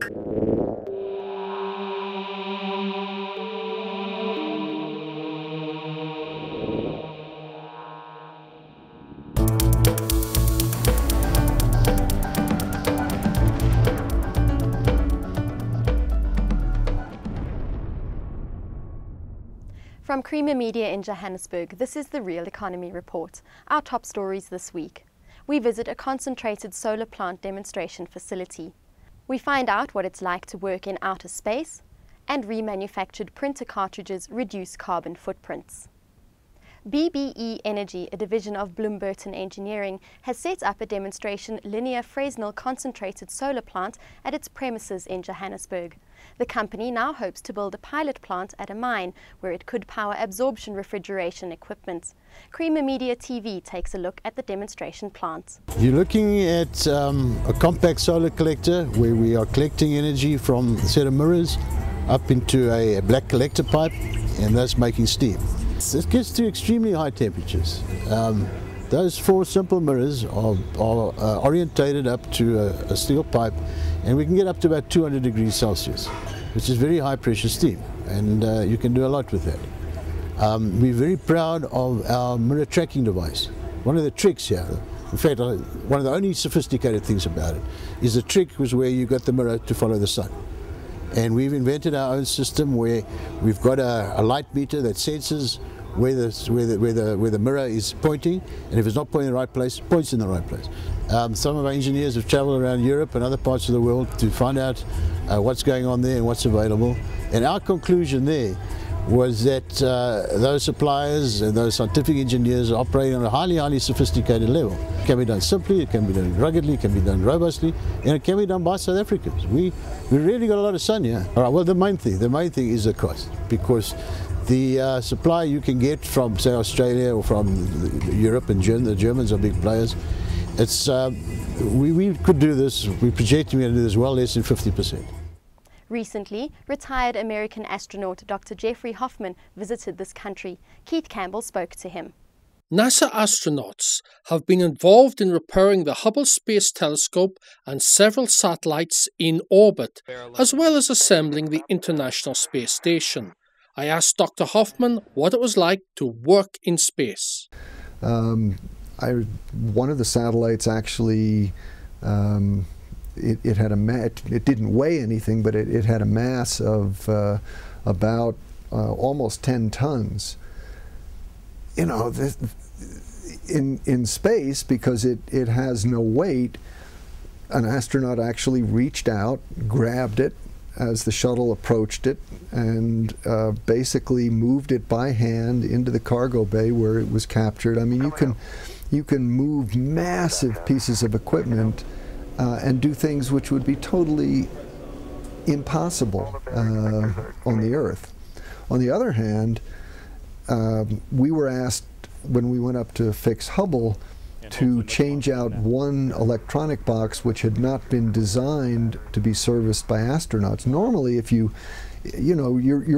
From Creamer Media in Johannesburg, this is the Real Economy Report. Our top stories this week. We visit a concentrated solar plant demonstration facility. We find out what it's like to work in outer space, and remanufactured printer cartridges reduce carbon footprints. BBE Energy, a division of Bloemburton Engineering, has set up a demonstration linear Fresnel concentrated solar plant at its premises in Johannesburg. The company now hopes to build a pilot plant at a mine where it could power absorption refrigeration equipment. Creamer Media TV takes a look at the demonstration plant. You're looking at a compact solar collector where we are collecting energy from a set of mirrors up into a black collector pipe, and that's making steam. It gets to extremely high temperatures. Those four simple mirrors are orientated up to a steel pipe, and we can get up to about 200 degrees Celsius, which is very high pressure steam, and you can do a lot with that. We're very proud of our mirror tracking device. One of the tricks here, in fact, one of the only sophisticated things about it, is the trick was where you got the mirror to follow the sun. And we've invented our own system where we've got a light meter that senses where the mirror is pointing, and if it's not pointing in the right place, it points in the right place. Some of our engineers have traveled around Europe and other parts of the world to find out what's going on there and what's available. And our conclusion there was that those suppliers and those scientific engineers are operating on a highly sophisticated level. It can be done simply, it can be done ruggedly, it can be done robustly, and it can be done by South Africans. We really got a lot of sun here. All right, well, the main thing is the cost, because the supply you can get from, say, Australia or from Europe, and the Germans are big players. It's we could do this. We're projecting to do this well less than 50%. Recently, retired American astronaut Dr. Jeffrey Hoffman visited this country. Keith Campbell spoke to him. NASA astronauts have been involved in repairing the Hubble Space Telescope and several satellites in orbit, as well as assembling the International Space Station. I asked Dr. Hoffman what it was like to work in space. One of the satellites actually, it had it didn't weigh anything, but it had a mass of about almost 10 tons. You know, in space, because it has no weight, an astronaut actually reached out, grabbed it as the shuttle approached it, and basically moved it by hand into the cargo bay where it was captured. I mean, you can move massive pieces of equipment and do things which would be totally impossible on the Earth. On the other hand, we were asked, when we went up to fix Hubble, to change out one electronic box which had not been designed to be serviced by astronauts. Normally, if you're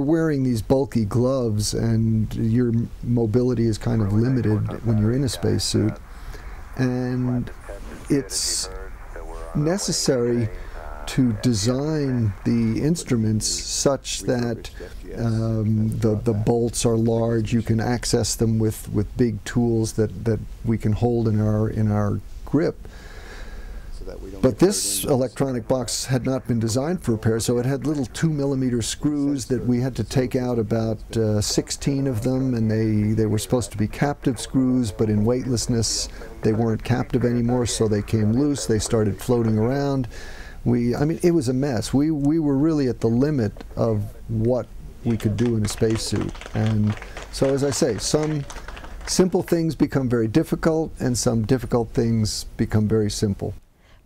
wearing these bulky gloves and your mobility is kind of limited when you're in a spacesuit, and it's necessary to design the instruments such that the bolts are large. You can access them with big tools that we can hold in our grip. But this electronic box had not been designed for repair, so it had little 2mm screws that we had to take out about 16 of them, and they were supposed to be captive screws, but in weightlessness they weren't captive anymore, so they came loose. They started floating around. I mean, it was a mess. We were really at the limit of what we could do in a spacesuit. And so, as I say, some simple things become very difficult, and some difficult things become very simple.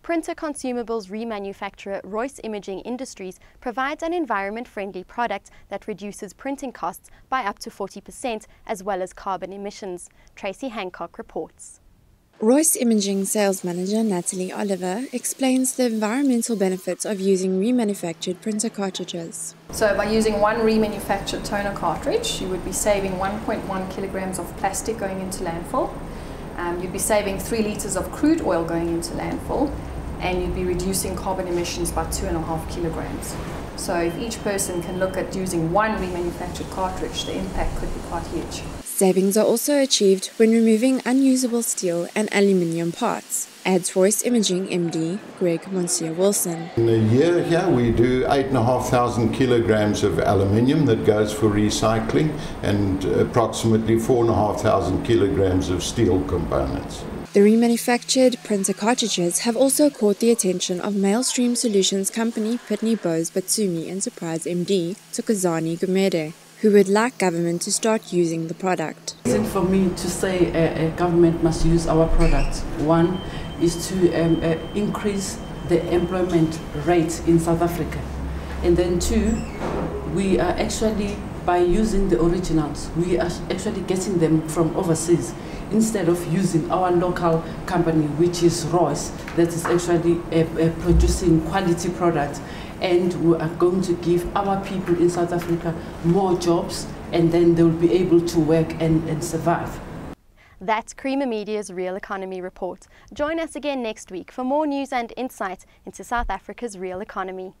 Printer consumables remanufacturer Royce Imaging Industries provides an environment-friendly product that reduces printing costs by up to 40%, as well as carbon emissions. Tracy Hancock reports. Royce Imaging sales manager Natalie Oliver explains the environmental benefits of using remanufactured printer cartridges. So by using one remanufactured toner cartridge, you would be saving 1.1 kilograms of plastic going into landfill. You'd be saving 3 liters of crude oil going into landfill. and you'd be reducing carbon emissions by 2.5 kilograms. So if each person can look at using one remanufactured cartridge, the impact could be quite huge. Savings are also achieved when removing unusable steel and aluminium parts, adds Voice Imaging MD Greg Mounsear-Wilson. In a year here we do 8,500 kilograms of aluminium that goes for recycling and approximately 4,500 kilograms of steel components. The remanufactured printer cartridges have also caught the attention of Mainstream Solutions company Pitney Bowes Batsumi Enterprise MD Tukozani Gumede, who would like government to start using the product. The reason for me to say a government must use our product, one is to increase the employment rate in South Africa, and then two, we are actually, by using the originals, we are actually getting them from overseas instead of using our local company, which is Royce, that is actually producing quality products. And we are going to give our people in South Africa more jobs, and then they will be able to work and survive. That's Creamer Media's Real Economy Report. Join us again next week for more news and insight into South Africa's real economy.